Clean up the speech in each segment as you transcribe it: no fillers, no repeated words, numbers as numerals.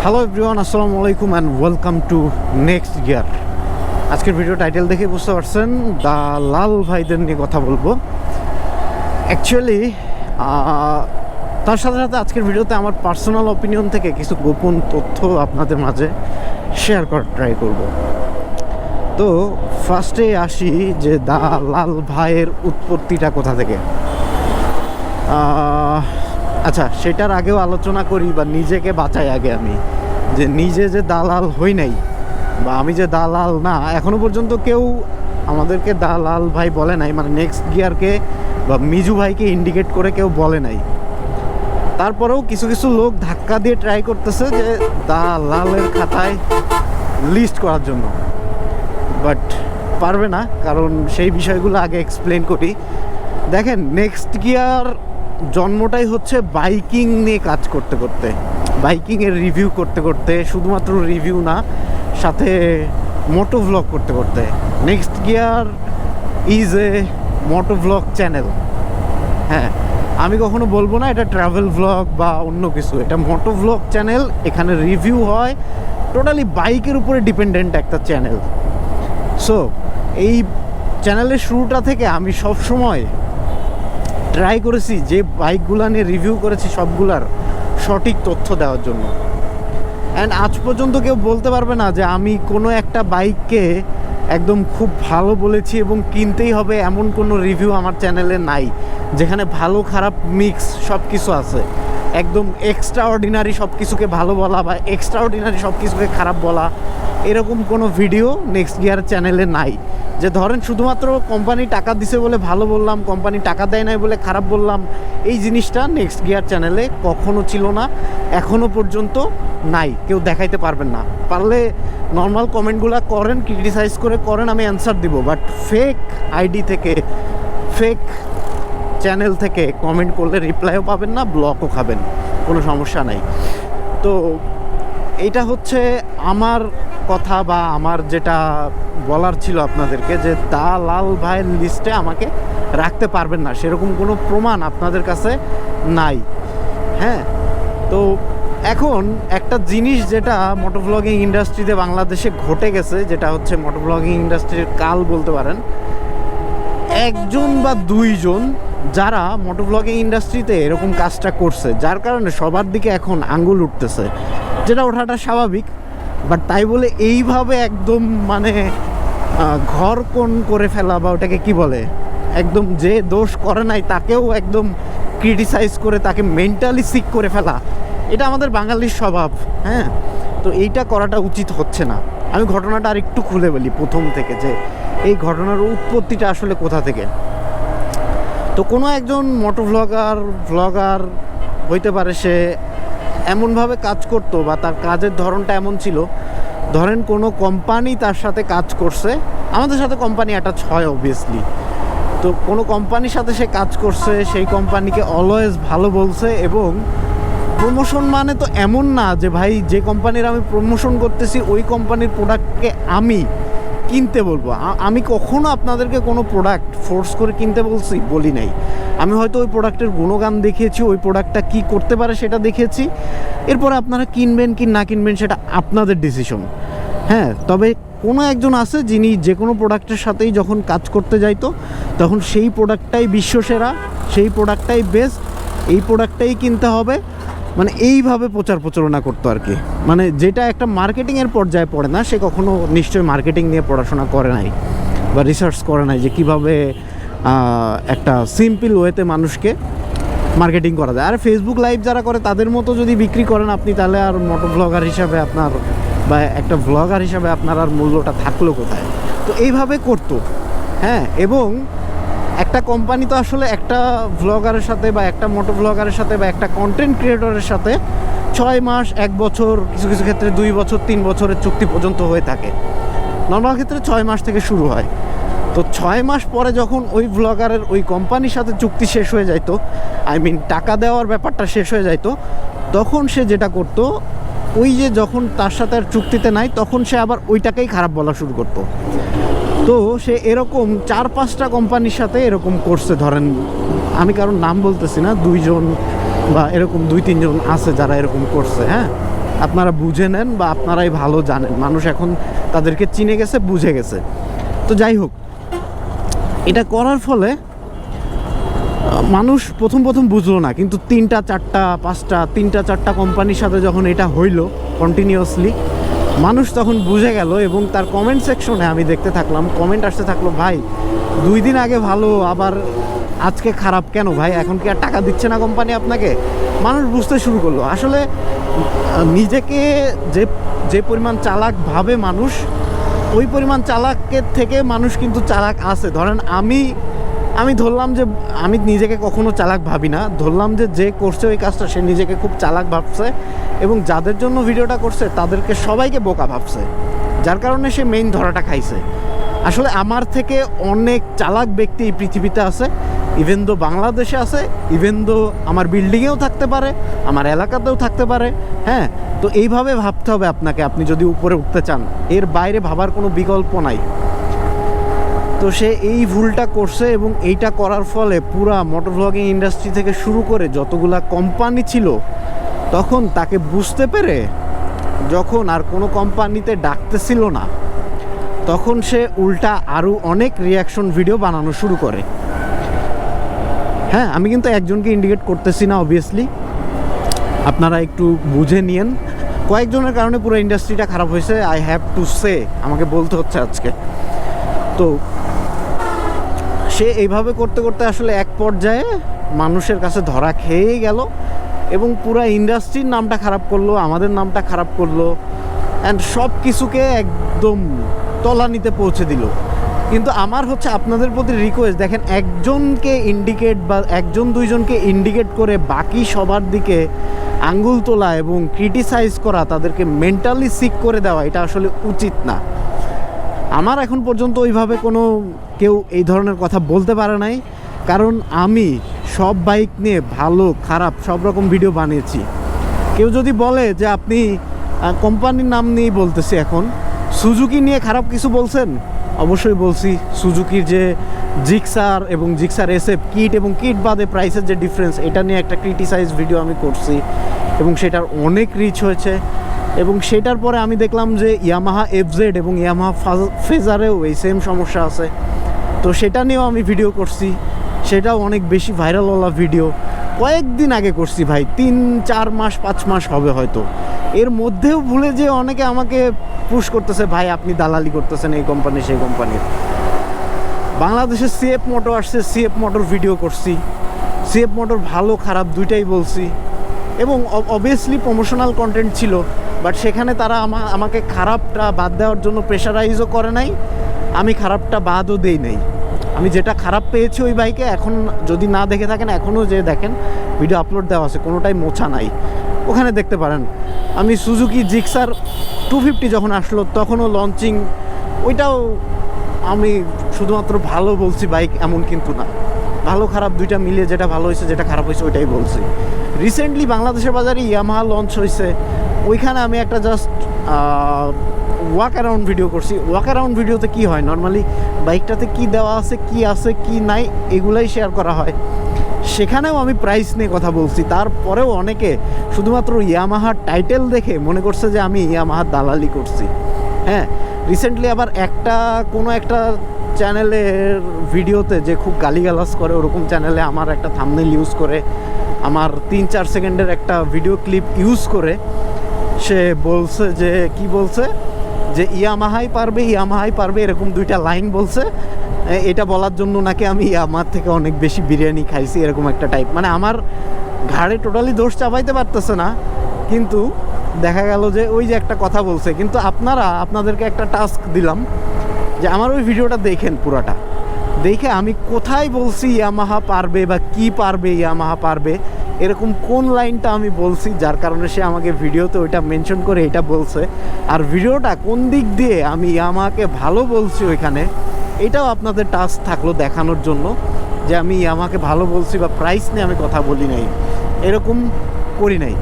Hello everyone, আসসালামু আলাইকুম and welcome to next gear. আজকের ভিডিও টাইটেল দেখে বুঝতে পারছেন, দালাল ভাইদের নিয়ে কথা বলবো। অ্যাকচুয়ালি তার সাথে সাথে আজকের ভিডিওতে আমার পার্সোনাল অপিনিয়ন থেকে কিছু গোপন তথ্য আপনাদের মাঝে শেয়ার করার ট্রাই করব। তো ফার্স্টে আসি যে দালাল ভাইয়ের উৎপত্তিটা কোথা থেকে। আচ্ছা, সেটার আগেও আলোচনা করি বা নিজেকে বাঁচাই আগে আমি, যে নিজে যে দালাল হই নাই বা আমি যে দালাল না, এখনো পর্যন্ত কেউ আমাদেরকে দালাল ভাই বলে নাই, মানে নেক্সট গিয়ারকে বা মিজু ভাইকে ইন্ডিকেট করে কেউ বলে নাই। তারপরেও কিছু কিছু লোক ধাক্কা দিয়ে ট্রাই করতেছে যে দালালের খাতায় লিস্ট করার জন্য, বাট পারবে না, কারণ সেই বিষয়গুলো আগে এক্সপ্লেন করি। দেখেন, নেক্সট গিয়ার জন্মটাই হচ্ছে বাইকিং নিয়ে কাজ করতে করতে, বাইকিংয়ের রিভিউ করতে করতে, শুধুমাত্র রিভিউ না, সাথে মোটো ভ্লগ করতে করতে। Next Gear is a moto vlog channel. হ্যাঁ, আমি কখনো বলবো না এটা ট্রাভেল ভ্লগ বা অন্য কিছু, এটা মোটো ভ্লগ চ্যানেল। এখানে রিভিউ হয়, টোটালি বাইকের উপরে ডিপেন্ডেন্ট একটা চ্যানেল। সো এই চ্যানেলের শুরুটা থেকে আমি সবসময় ট্রাই করেছি যে বাইকগুলো নিয়ে রিভিউ করেছি সবগুলার সঠিক তথ্য দেওয়ার জন্য। অ্যান্ড আজ পর্যন্ত কেউ বলতে পারবে না যে আমি কোনো একটা বাইককে একদম খুব ভালো বলেছি এবং কিনতেই হবে, এমন কোনো রিভিউ আমার চ্যানেলে নাই, যেখানে ভালো খারাপ মিক্স সব কিছু আছে। একদম এক্সট্রা অর্ডিনারি সব কিছুকে ভালো বলা বা এক্সট্রা অর্ডিনারি সব কিছুকে খারাপ বলা, এরকম কোনো ভিডিও নেক্সট গিয়ার চ্যানেলে নাই। যে ধরেন শুধুমাত্র কোম্পানি টাকা দিছে বলে ভালো বললাম, কোম্পানি টাকা দেয় নাই বলে খারাপ বললাম, এই জিনিসটা নেক্সট গিয়ার চ্যানেলে কখনো ছিল না, এখনো পর্যন্ত নাই। কেউ দেখাইতে পারবেন না। পারলে নর্মাল কমেন্টগুলো করেন, ক্রিটিসাইজ করে করেন, আমি অ্যান্সার দিব, বাট ফেক আইডি থেকে, ফেক চ্যানেল থেকে কমেন্ট করলে রিপ্লাইও পাবেন না, ব্লকও খাবেন, কোনো সমস্যা নাই। তো এইটা হচ্ছে আমার কথা বা আমার যেটা বলার ছিল আপনাদেরকে, যে দালাল ভাইয়ের লিস্টে আমাকে রাখতে পারবেন না, সেরকম কোনো প্রমাণ আপনাদের কাছে নাই। হ্যাঁ, তো এখন একটা জিনিস যেটা মোটোভ্লগিং ইন্ডাস্ট্রিতে বাংলাদেশে ঘটে গেছে, যেটা হচ্ছে মোটোভ্লগিং ইন্ডাস্ট্রির কাল বলতে পারেন, একজন বা দুইজন যারা মোটোভ্লগিং ইন্ডাস্ট্রিতে এরকম কাজটা করছে, যার কারণে সবার দিকে এখন আঙ্গুল উঠতেছে, যেটা ওঠাটা স্বাভাবিক। বাট তাই বলে এইভাবে একদম মানে ঘর কোণ করে ফেলা, বা ওটাকে কি বলে, একদম যে দোষ করে নাই তাকেও একদম ক্রিটিসাইজ করে তাকে মেন্টালি সিক করে ফেলা, এটা আমাদের বাঙালির স্বভাব। হ্যাঁ, তো এইটা করাটা উচিত হচ্ছে না। আমি ঘটনাটা আর একটু খুলে বলি প্রথম থেকে, যে এই ঘটনার উৎপত্তিটা আসলে কোথা থেকে। তো কোনো একজন মোটো ভ্লগার হইতে পারে, সে এমনভাবে কাজ করতো বা তার কাজের ধরনটা এমন ছিল, ধরেন কোনো কোম্পানি তার সাথে কাজ করছে, আমাদের সাথে কোম্পানি অ্যাটাচ হয় অবভিয়াসলি। তো কোনো কোম্পানির সাথে সে কাজ করছে, সেই কোম্পানিকে অলওয়েজ ভালো বলছে, এবং প্রমোশন মানে তো এমন না যে ভাই যে কোম্পানির আমি প্রমোশন করতেছি ওই কোম্পানির প্রোডাক্টকে আমি কিনতে বলবো। আমি কখনো আপনাদেরকে কোনো প্রোডাক্ট ফোর্স করে কিনতে বলি নাই। আমি হয়তো ওই প্রোডাক্টের গুণগান দেখিয়েছি, ওই প্রোডাক্টটা কী করতে পারে সেটা দেখেছি, এরপরে আপনারা কিনবেন কি না কিনবেন সেটা আপনাদের ডিসিশন। হ্যাঁ, তবে কোনো একজন আছে যিনি যে কোনো প্রোডাক্টের সাথেই যখন কাজ করতে যাইতো তখন সেই প্রোডাক্টটাই বিশ্বসেরা, সেই প্রোডাক্টটাই বেস্ট, এই প্রোডাক্টটাই কিনতে হবে, মানে এইভাবে প্রচারণা করতো আর কি। মানে যেটা একটা মার্কেটিংয়ের পর্যায়ে পড়ে না, সে কখনো নিশ্চয়ই মার্কেটিং নিয়ে পড়াশোনা করে নাই বা রিসার্চ করে নাই যে কীভাবে একটা সিম্পল ওয়েতে মানুষকে মার্কেটিং করা যায়। আর ফেসবুক লাইভ যারা করে তাদের মতো যদি বিক্রি করেন আপনি, তাহলে আর মোটো ব্লগার হিসাবে আপনার বা একটা ভ্লগার হিসাবে আপনার আর মূল্যটা থাকলো কোথায়। তো এইভাবে করতো। হ্যাঁ, এবং একটা কোম্পানি তো আসলে একটা ভ্লগারের সাথে বা একটা মোটো ভ্লগারের সাথে বা একটা কন্টেন্ট ক্রিয়েটরের সাথে 6 মাস, 1 বছর, কিছু কিছু ক্ষেত্রে 2 বছর, 3 বছরের চুক্তি পর্যন্ত হয়ে থাকে। নর্মাল ক্ষেত্রে 6 মাস থেকে শুরু হয়। তো 6 মাস পরে যখন ওই ভ্লগারের ওই কোম্পানির সাথে চুক্তি শেষ হয়ে যাইতো, টাকা দেওয়ার ব্যাপারটা শেষ হয়ে যাইতো, তখন সে যেটা করতো, ওই যে যখন তার সাথে আর চুক্তিতে নাই তখন সে আবার ওইটাকেই খারাপ বলা শুরু করতো। তো সে এরকম 4-5টা কোম্পানির সাথে এরকম করছে। ধরেন, আমি কারণ নাম বলতেছি না, 2 জন বা এরকম 2-3 জন আছে যারা এরকম করছে। হ্যাঁ, আপনারা বুঝে নেন বা আপনারাই ভালো জানেন, মানুষ এখন তাদেরকে চিনে গেছে, বুঝে গেছে। তো যাই হোক, এটা করার ফলে মানুষ প্রথম বুঝলো না, কিন্তু 3টা 4টা 5টা 3টা 4টা কোম্পানির সাথে যখন এটা হইলো কন্টিনিউয়াসলি, মানুষ তখন বুঝে গেল। এবং তার কমেন্ট সেকশনে আমি দেখতে থাকলাম, কমেন্ট আসতে থাকলো, ভাই 2 দিন আগে ভালো, আবার আজকে খারাপ কেন ভাই, এখন কি আর টাকা দিচ্ছে না কোম্পানি আপনাকে? মানুষ বুঝতে শুরু করলো আসলে নিজেকে যে পরিমাণ চালাক ভাবে মানুষ, ওই পরিমাণ চালাকের থেকে মানুষ কিন্তু চালাক আছে। ধরেন আমি ধরলাম যে আমি নিজেকে কখনো চালাক ভাবি না, ধরলাম যে করছে ওই কাজটা সে নিজেকে খুব চালাক ভাবছে, এবং যাদের জন্য ভিডিওটা করছে তাদেরকে সবাইকে বোকা ভাবছে, যার কারণে সে মেইন ধরাটা খাইছে। আসলে আমার থেকে অনেক চালাক ব্যক্তি এই পৃথিবীতে আছে, ইভেন দো বাংলাদেশে আছে, ইভেন দো আমার বিল্ডিংয়েও থাকতে পারে, আমার এলাকাতেও থাকতে পারে। হ্যাঁ, তো এইভাবে ভাবতে হবে আপনাকে, আপনি যদি উপরে উঠতে চান, এর বাইরে ভাবার কোনো বিকল্প নাই। তো সে এই ভুলটা করছে, এবং এইটা করার ফলে পুরা মোটর ব্লগিং ইন্ডাস্ট্রি থেকে শুরু করে যতগুলা কোম্পানি ছিল, তখন তাকে বুঝতে পেরে যখন আর কোনো কোম্পানিতে ডাকতেছিল না, তখন সে উল্টা আরও অনেক রিয়াকশন ভিডিও বানানো শুরু করে। হ্যাঁ, আমি কিন্তু একজনকে ইন্ডিকেট করতেছি না, অবভিয়াসলি আপনারা একটু বুঝে নিয়েন। কয়েকজনের কারণে পুরো ইন্ডাস্ট্রিটা খারাপ হয়েছে, আই হ্যাভ টু সে, আমাকে বলতে হচ্ছে আজকে। তো সে এইভাবে করতে করতে আসলে এক পর্যায়ে মানুষের কাছে ধরা খেয়েই গেল, এবং পুরো ইন্ডাস্ট্রির নামটা খারাপ করলো, আমাদের নামটা খারাপ করলো, অ্যান্ড সব কিছুকে একদম তলানিতে পৌঁছে দিল। কিন্তু আমার হচ্ছে আপনাদের প্রতি রিকোয়েস্ট, দেখেন একজনকে ইন্ডিকেট বা 1-2জনকে ইন্ডিকেট করে বাকি সবার দিকে আঙ্গুল তোলা এবং ক্রিটিসাইজ করা, তাদেরকে মেন্টালি সিক করে দেওয়া, এটা আসলে উচিত না। আমার এখন পর্যন্ত ওইভাবে কোনো কেউ এই ধরনের কথা বলতে পারে নাই, কারণ আমি সব বাইক নিয়ে ভালো খারাপ সব রকম ভিডিও বানিয়েছি। কেউ যদি বলে যে আপনি কোম্পানির নাম নিয়েই বলতেছি, এখন সুজুকি নিয়ে খারাপ কিছু বলছেন, অবশ্যই বলছি। সুজুকির যে জিক্সার এবং জিক্সার এসএফ কিট এবং কিট বাদে প্রাইসের যে ডিফারেন্স, এটা নিয়ে একটা ক্রিটিসাইজ ভিডিও আমি করছি, এবং সেটার অনেক রিচ হয়েছে। এবং সেটার পরে আমি দেখলাম যে ইয়ামাহা এফজেড এবং ইয়ামাহা ফেজারেও এই সেম সমস্যা আছে, তো সেটা নিয়েও আমি ভিডিও করছি, সেটাও অনেক বেশি ভাইরালওয়ালা ভিডিও। কয়েকদিন আগে করছি ভাই, 3-4 মাস 5 মাস হবে হয়তো। এর মধ্যেও ভুলে যে অনেকে আমাকে পুশ করতেছে, ভাই আপনি দালালি করতেছেন এই কোম্পানি সেই কোম্পানির। বাংলাদেশের সিএফ মোটর আসছে, সিএফ মোটর ভিডিও করছি, সিএফ মোটর ভালো খারাপ দুইটাই বলছি, এবং অবভিয়াসলি প্রমোশনাল কন্টেন্ট ছিল, বাট সেখানে তারা আমাকে খারাপটা বাদ দেওয়ার জন্য প্রেশারাইজও করে নাই, আমি খারাপটা বাদও দেই নাই। আমি যেটা খারাপ পেয়েছি ওই বাইকে, এখন যদি না দেখে থাকেন এখনও যে দেখেন, ভিডিও আপলোড দেওয়া আছে, কোনোটাই মোছা নাই, ওখানে দেখতে পারেন। আমি সুজুকি জিক্সার 250 যখন আসলো তখনও লঞ্চিং, ওইটাও আমি শুধুমাত্র ভালো বলছি বাইক, এমন কিন্তু না, ভালো খারাপ দুইটা মিলিয়ে যেটা ভালো হয়েছে যেটা খারাপ হয়েছে ওইটাই বলছি। রিসেন্টলি বাংলাদেশের বাজারে ইয়ামাহা লঞ্চ হয়েছে, ওইখানে আমি একটা জাস্ট ওয়াক অ্যারাউন্ড ভিডিও করছি। ওয়াক অ্যারাউন্ড ভিডিওতে কী হয়, নর্মালি বাইকটাতে কি দেওয়া আছে, কি নাই, এগুলাই শেয়ার করা হয়। সেখানেও আমি প্রাইস নিয়ে কথা বলছি, তারপরেও অনেকে শুধুমাত্র ইয়ামাহার টাইটেল দেখে মনে করছে যে আমি ইয়ামাহার দালালি করছি। হ্যাঁ, রিসেন্টলি আবার কোনো একটা চ্যানেলের ভিডিওতে যে খুব গালিগালাজ করে, ওরকম চ্যানেলে আমার একটা থাম্বনেইল ইউজ করে, আমার 3-4 সেকেন্ডের একটা ভিডিও ক্লিপ ইউজ করে সে বলছে যে কি বলছে, যে ইয়ামাহাই পারবে এরকম 2টা লাইন বলছে। এটা বলার জন্য নাকি আমি ইয়ামাহার থেকে অনেক বেশি বিরিয়ানি খাইছি, এরকম একটা টাইপ। মানে আমার ঘাড়ে টোটালি দোষ চাপাইতে পারতেছে না, কিন্তু দেখা গেল যে ওই যে একটা কথা বলছে। কিন্তু আপনাদেরকে একটা টাস্ক দিলাম যে আমার ওই ভিডিওটা দেখেন, পুরাটা দেখে আমি কোথায় বলছি ইয়ামাহা পারবে বা কি পারবে, ইয়ামাহা পারবে এরকম কোন লাইনটা আমি বলছি, যার কারণে সে আমাকে ভিডিওতে ওইটা মেনশন করে এটা বলছে, আর ভিডিওটা কোন দিক দিয়ে আমি ইয়ামাহাকে ভালো বলছি ওইখানে, এটাও আপনাদের টাস্ক থাকলো দেখানোর জন্য যে আমি ইয়ামাহাকে ভালো বলছি বা প্রাইস নিয়ে আমি কথা বলি নাই, এরকম করি নাই।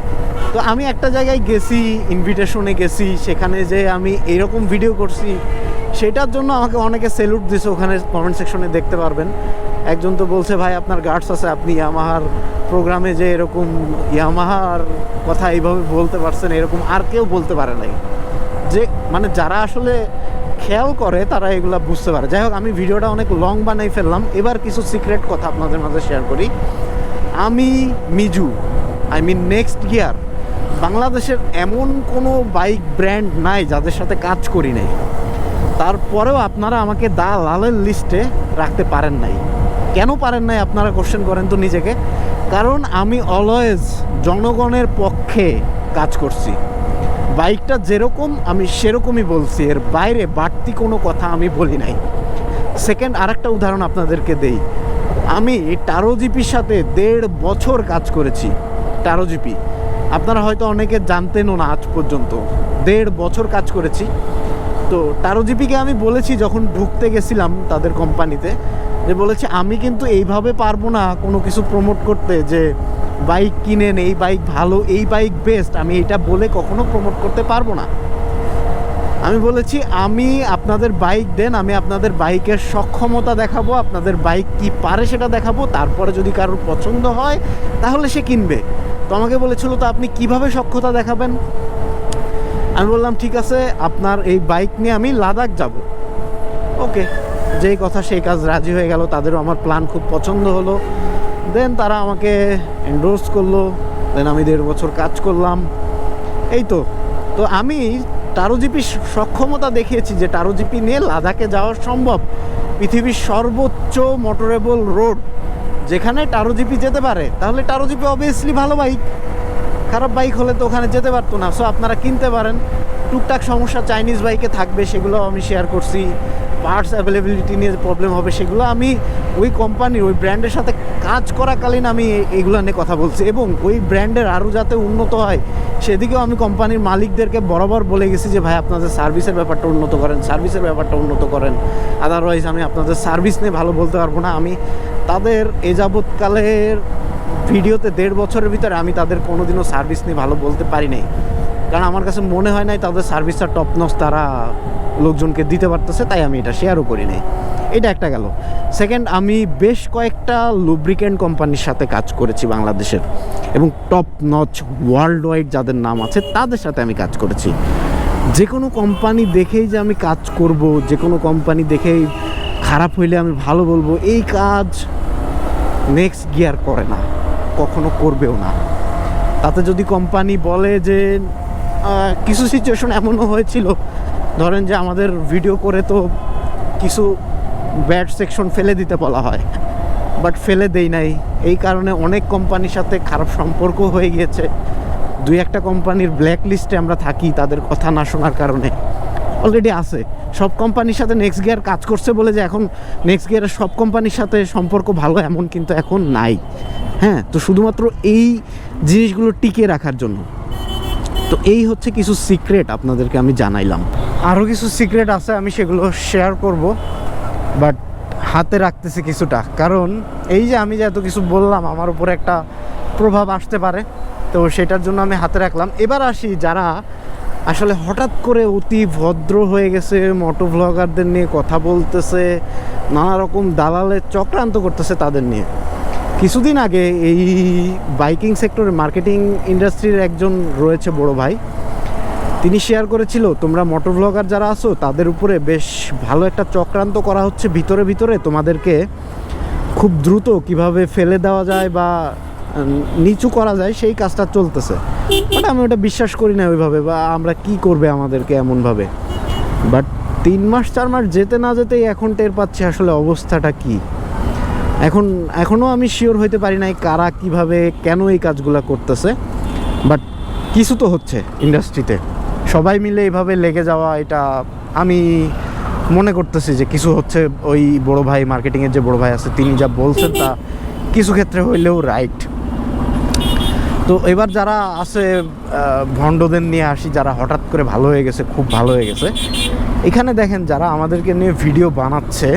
তো আমি একটা জায়গায় গেছি, ইনভিটেশনে গেছি, সেখানে যে আমি এইরকম ভিডিও করছি, সেটার জন্য আমাকে অনেকে স্যালুট দিছে, ওখানে কমেন্ট সেকশনে দেখতে পারবেন। একজন তো বলছে ভাই আপনার গার্ডস আছে, আপনি ইয়ামাহার প্রোগ্রামে যে এরকম ইয়ামাহার কথা এইভাবে বলতে পারছেন, এরকম আর কেউ বলতে পারে নাই। যে মানে যারা আসলে খেয়াল করে তারা এগুলা বুঝতে পারে। যাই হোক, আমি ভিডিওটা অনেক লং বানাই ফেললাম। এবার কিছু সিক্রেট কথা আপনাদের মাঝে শেয়ার করি। আমি Miju, I mean Next Gear, বাংলাদেশের এমন কোনো বাইক ব্র্যান্ড নাই যাদের সাথে কাজ করি নাই। তারপরেও আপনারা আমাকে দালালের লিস্টে রাখতে পারেন নাই। কেন পারেন নাই আপনারা কোশ্চেন করেন তো নিজেকে। কারণ আমি অলওয়েজ জনগণের পক্ষে কাজ করছি। বাইকটা যেরকম আমি সেরকমই বলছি, এর বাইরে বাড়তি কোনো কথা আমি বলি নাই। সেকেন্ড, আরেকটা উদাহরণ আপনাদেরকে দেই। আমি টারো জিপির সাথে 1.5 বছর কাজ করেছি। টারো জিপি আপনারা হয়তো অনেকে জানতেনও না আজ পর্যন্ত। 1.5 বছর কাজ করেছি। তো টারো জিপিকে আমি বলেছি যখন ঢুকতে গেছিলাম তাদের কোম্পানিতে, যে বলেছি আমি কিন্তু এইভাবে পারবো না কোনো কিছু প্রমোট করতে, যে বাইক কিনেন, এই বাইক ভালো, এই বাইক বেস্ট, আমি এটা বলে কখনো প্রমোট করতে পারবো না। আমি বলেছি আমি আপনাদের বাইক দেন, আমি আপনাদের বাইকের সক্ষমতা দেখাবো, আপনাদের বাইক কি পারে সেটা দেখাবো, তারপরে যদি কারোর পছন্দ হয় তাহলে সে কিনবে। তো আমাকে বলেছিল তো আপনি কিভাবে সক্ষমতা দেখাবেন? আমি বললাম ঠিক আছে, আপনার এই বাইক নিয়ে আমি লাদাখ যাব। ওকে, যেই কথা সেই কাজ, রাজি হয়ে গেল। তাদেরও আমার প্ল্যান খুব পছন্দ হলো। দেন তারা আমাকে এন্ডোর্স করলো। দেন আমি 1.5 বছর কাজ করলাম। এই তো আমি টারো জিপি সক্ষমতা দেখিয়েছি যে টারো জিপি নিয়ে লাদাখে যাওয়া সম্ভব। পৃথিবীর সর্বোচ্চ মোটরেবল রোড যেখানে টারো জিপি যেতে পারে, তাহলে টারো জিপি অবভিয়াসলি ভালো বাইক। খারাপ বাইক হলে তো ওখানে যেতে পারতো না। সো আপনারা কিনতে পারেন। টুকটাক সমস্যা চাইনিজ বাইকে থাকবে, সেগুলো আমি শেয়ার করছি। পার্টস অ্যাভেলেবিলিটি নিয়ে প্রবলেম হবে, সেগুলো আমি ওই কোম্পানির ওই ব্র্যান্ডের সাথে কাজ করাকালীন আমি এগুলো নিয়ে কথা বলছি। এবং ওই ব্র্যান্ডের আরও যাতে উন্নত হয় সেদিকেও আমি কোম্পানির মালিকদেরকে বরাবর বলে গেছি যে ভাই আপনাদের সার্ভিসের ব্যাপারটা উন্নত করেন, সার্ভিসের ব্যাপারটা উন্নত করেন। আদারওয়াইজ আমি আপনাদের সার্ভিস নিয়ে ভালো বলতে পারবো না। আমি তাদের এ যাবৎকালের ভিডিওতে 1.5 বছরের ভিতরে আমি তাদের কোনোদিনও সার্ভিস নিয়ে ভালো বলতে পারি নাই। কারণ আমার কাছে মনে হয় নাই তাদের সার্ভিসটা টপ নচ তারা লোকজনকে দিতে পারতেছে, তাই আমি এটা শেয়ারও করি নাই। এটা একটা গেল। সেকেন্ড, আমি বেশ কয়েকটা লুব্রিকেন্ট কোম্পানির সাথে কাজ করেছি বাংলাদেশের, এবং টপ নচ ওয়ার্ল্ড ওয়াইড যাদের নাম আছে তাদের সাথে আমি কাজ করেছি। যে কোনো কোম্পানি দেখেই যে আমি কাজ করব, যে কোনো কোম্পানি দেখেই খারাপ হইলে আমি ভালো বলবো, এই কাজ নেক্সট গিয়ার করে না, কখনো করবেও না। তাতে যদি কোম্পানি বলে যে কিছু সিচুয়েশন এমনও হয়েছিল, ধরেন যে আমাদের ভিডিও করে তো কিছু ব্যাড সেকশন ফেলে দিতে বলা হয়, বাট ফেলে দেই নাই। এই কারণে অনেক কোম্পানির সাথে খারাপ সম্পর্ক হয়ে গিয়েছে। 2-1টা কোম্পানির ব্ল্যাক লিস্টে আমরা থাকি তাদের কথা না শোনার কারণে। অলরেডি আছে। সব কোম্পানির সাথে নেক্সট গিয়ার কাজ করছে বলে যে এখন নেক্সট গিয়ারের সব কোম্পানির সাথে সম্পর্ক ভালো এমন কিন্তু এখন নাই। হ্যাঁ, তো শুধুমাত্র এই জিনিসগুলো টিকিয়ে রাখার জন্য। তো এই হচ্ছে কিছু সিক্রেট আপনাদেরকে আমি জানাইলাম। আরও কিছু সিক্রেট আছে, আমি সেগুলো শেয়ার করব, বাট হাতে রাখতেছি কিছুটা। কারণ এই যে আমি যে এত কিছু বললাম, আমার উপরে একটা প্রভাব আসতে পারে, তো সেটার জন্য আমি হাতে রাখলাম। এবার আসি যারা আসলে হঠাৎ করে অতি ভদ্র হয়ে গেছে, মোটো ভ্লগারদের নিয়ে কথা বলতেছে, নানা রকম দালালের চক্রান্ত করতেছে তাদের নিয়ে। কিছুদিন আগে এই বাইকিং সেক্টরে মার্কেটিং ইন্ডাস্ট্রির একজন রয়েছে বড় ভাই, তিনি শেয়ার করেছিল তোমরা মোটো ভ্লগার যারা আছো তাদের উপরে বেশ ভালো একটা চক্রান্ত করা হচ্ছে ভিতরে ভিতরে, তোমাদেরকে খুব দ্রুত কিভাবে ফেলে দেওয়া যায় বা নিচু করা যায় সেই কাজটা চলতেছে। বাট আমি ওটা বিশ্বাস করি না ওইভাবে, বা আমরা কি করবে আমাদেরকে এমনভাবে। বাট 3 মাস 4 মাস যেতে না যেতেই এখন টের পাচ্ছি আসলে অবস্থাটা কি। এখনও আমি শিওর হইতে পারি নাই কারা কিভাবে কেন এই কাজগুলো করতেছে, বাট কিছু তো হচ্ছে ইন্ডাস্ট্রিতে। সবাই মিলে এইভাবে লেগে যাওয়া, এটা আমি মনে করতেছি যে কিছু হচ্ছে। ওই বড় ভাই, মার্কেটিংয়ের যে বড় ভাই আছে, তিনি যা বলছেন তা কিছু ক্ষেত্রে হইলেও রাইট। তো এবার যারা আছে ভণ্ডদের নিয়ে আসি, যারা হঠাৎ করে ভালো হয়ে গেছে, খুব ভালো হয়ে গেছে। এখানে দেখেন যারা আমাদেরকে নিয়ে ভিডিও বানাচ্ছে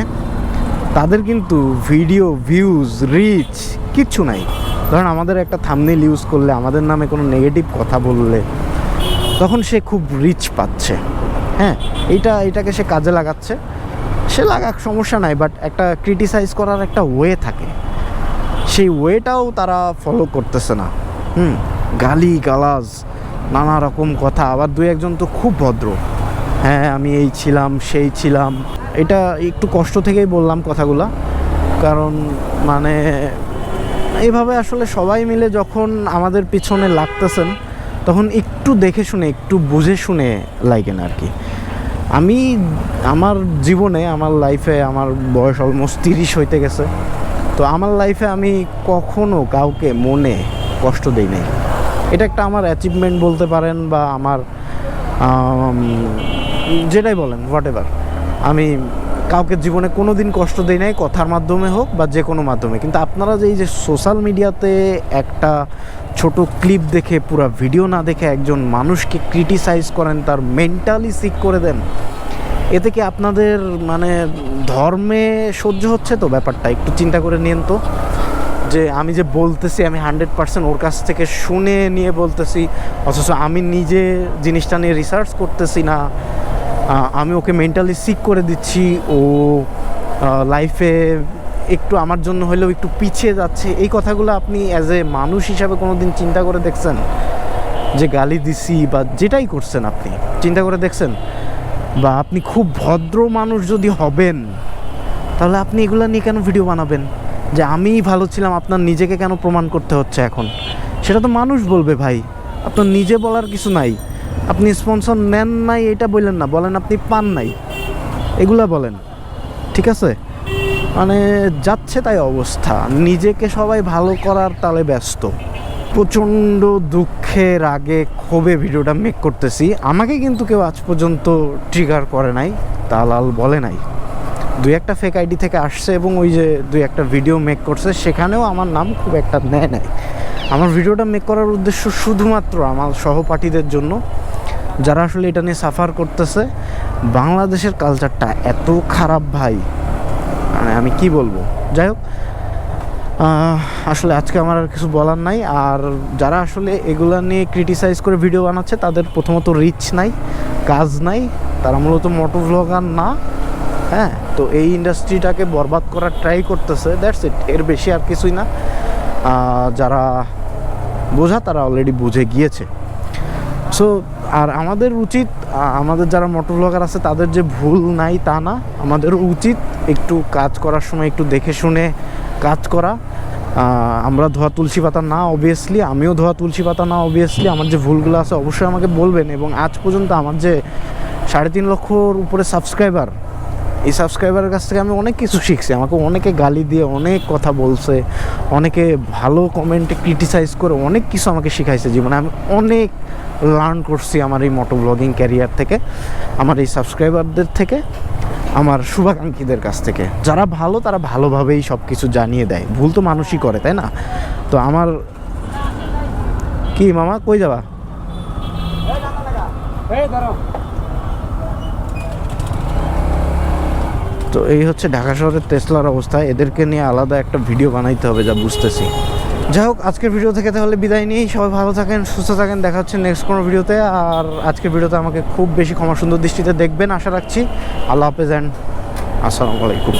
তাদের কিন্তু ভিডিও ভিউজ রিচ কিচ্ছু নাই। ধরেন আমাদের একটা থাম্বনেইল ইউজ করলে, আমাদের নামে কোনো নেগেটিভ কথা বললে, তখন সে খুব রিচ পাচ্ছে। হ্যাঁ, এটাকে সে কাজে লাগাচ্ছে। সে লাগাক, সমস্যা নাই, বাট একটা ক্রিটিসাইজ করার একটা ওয়ে থাকে, সেই ওয়েটাও তারা ফলো করতেছে না। গালি গালাজ নানা রকম কথা, আবার দুই একজন তো খুব ভদ্র, হ্যাঁ আমি এই ছিলাম সেই ছিলাম। এটা একটু কষ্ট থেকেই বললাম কথাগুলা, কারণ মানে এইভাবে আসলে সবাই মিলে যখন আমাদের পিছনে লাগতেছেন তখন একটু দেখে শুনে একটু বুঝে শুনে লাগেন আর কি। আমি আমার জীবনে, আমার লাইফে, আমার বয়স অলমোস্ট 30 হইতে গেছে, তো আমার লাইফে আমি কখনো কাউকে মনে কষ্ট দেই নাই। এটা একটা আমার অ্যাচিভমেন্ট বলতে পারেন, বা আমার যেটাই বলেন, হোয়াট এভার। আমি কাউকে জীবনে কোনো দিন কষ্ট দেই নাই, কথার মাধ্যমে হোক বা যে কোনো মাধ্যমে। কিন্তু আপনারা যে এই যে সোশ্যাল মিডিয়াতে একটা ছোট ক্লিপ দেখে, পুরো ভিডিও না দেখে একজন মানুষকে ক্রিটিসাইজ করেন, তার মেন্টালি সিক করে দেন, এতে কি আপনাদের মানে ধর্মে সহ্য হচ্ছে? তো ব্যাপারটা একটু চিন্তা করে নিন তো, যে আমি যে বলতেছি আমি 100% ওর কাছ থেকে শুনে নিয়ে বলতেছি, অথচ আমি নিজে জিনিসটা নিয়ে রিসার্চ করতেছি না, আমি ওকে মেন্টালি সিক করে দিচ্ছি, ও লাইফে একটু আমার জন্য হলেও একটু পিছিয়ে যাচ্ছে। এই কথাগুলো আপনি অ্যাজ এ মানুষ হিসাবে কোনো দিন চিন্তা করে দেখছেন? যে গালি দিছি বা যেটাই করছেন আপনি চিন্তা করে দেখছেন? বা আপনি খুব ভদ্র মানুষ যদি হবেন, তাহলে আপনি এগুলো নিয়ে কেন ভিডিও বানাবেন? যে আমিই ভালো ছিলাম, আপনার নিজেকে কেন প্রমাণ করতে হচ্ছে এখন? সেটা তো মানুষ বলবে ভাই, আপনার নিজে বলার কিছু নাই। আপনি স্পন্সর নেন নাই এটা বললেন না, বলেন আপনি পান নাই, এগুলা বলেন, ঠিক আছে? মানে যাচ্ছে তাই অবস্থা, নিজেকে সবাই ভালো করার তালে ব্যস্ত। প্রচণ্ড দুঃখের আগে ক্ষোভে ভিডিওটা মেক করতেছি। আমাকে কিন্তু কেউ আজ পর্যন্ত ট্রিগার করে নাই, দালাল বলে নাই। দুই একটা ফেক আইডি থেকে আসছে এবং ওই যে দুই একটা ভিডিও মেক করছে, সেখানেও আমার নাম খুব একটা নেয় নাই। আমার ভিডিওটা মেক করার উদ্দেশ্য শুধুমাত্র আমার সহপাঠীদের জন্য, যারা আসলে এটা নিয়ে সাফার করতেছে। বাংলাদেশের কালচারটা এত খারাপ ভাই, মানে আমি কি বলবো। যাই হোক, আসলে আজকে আমার আর কিছু বলার নাই। আর যারা আসলে এগুলা নিয়ে ক্রিটিসাইজ করে ভিডিও বানাচ্ছে, তাদের প্রথমত রিচ নাই, কাজ নাই, তারা মূলত মোটো ভ্লগার না। হ্যাঁ, তো এই ইন্ডাস্ট্রিটাকে বরবাদ করার ট্রাই করতেছে, দ্যাটস ইট, এর বেশি আর কিছুই না। যারা বোঝা তারা অলরেডি বুঝে গিয়েছে। সো আর আমাদের উচিত, আমাদের যারা মোটো ভ্লগার আছে তাদের যে ভুল নাই তা না, আমাদের উচিত একটু কাজ করার সময় একটু দেখে শুনে কাজ করা। আমরা ধোয়া তুলসী পাতা না, অবভিয়াসলি আমিও ধোয়া তুলসী পাতা না, অবভিয়াসলি আমার যে ভুলগুলো আছে অবশ্যই আমাকে বলবেন। এবং আজ পর্যন্ত আমার যে 3.5 লক্ষর উপরে সাবস্ক্রাইবার, এই সাবস্ক্রাইবারের কাছ থেকে আমি অনেক কিছু শিখছি। আমাকে অনেকে গালি দিয়ে অনেক কথা বলছে, অনেকে ভালো কমেন্টে ক্রিটিসাইজ করে অনেক কিছু আমাকে শিখাইছে জীবনে। আমি অনেক লার্ন করছি আমার এই মোটো ব্লগিং ক্যারিয়ার থেকে, আমার এই সাবস্ক্রাইবারদের থেকে, আমার শুভাকাঙ্ক্ষীদের কাছ থেকে। যারা ভালো তারা ভালোভাবেই সব কিছু জানিয়ে দেয়, ভুল তো মানুষই করে, তাই না? তো আমার কি মামা, কই যাবা? তো এই হচ্ছে ঢাকা শহরের টেসলার অবস্থা। এদেরকে নিয়ে আলাদা একটা ভিডিও বানাইতে হবে যা বুঝতেছি। যাই হোক, আজকের ভিডিও থেকে তাহলে বিদায় নিই। সবাই ভালো থাকেন, সুস্থ থাকেন, দেখা হচ্ছে নেক্সট কোনো ভিডিওতে। আর আজকের ভিডিওতে আমাকে খুব বেশি ক্ষমা সুন্দর দৃষ্টিতে দেখবেন আশা রাখছি। আল্লাহ হাফেজ অ্যান্ড আসসালামু আলাইকুম।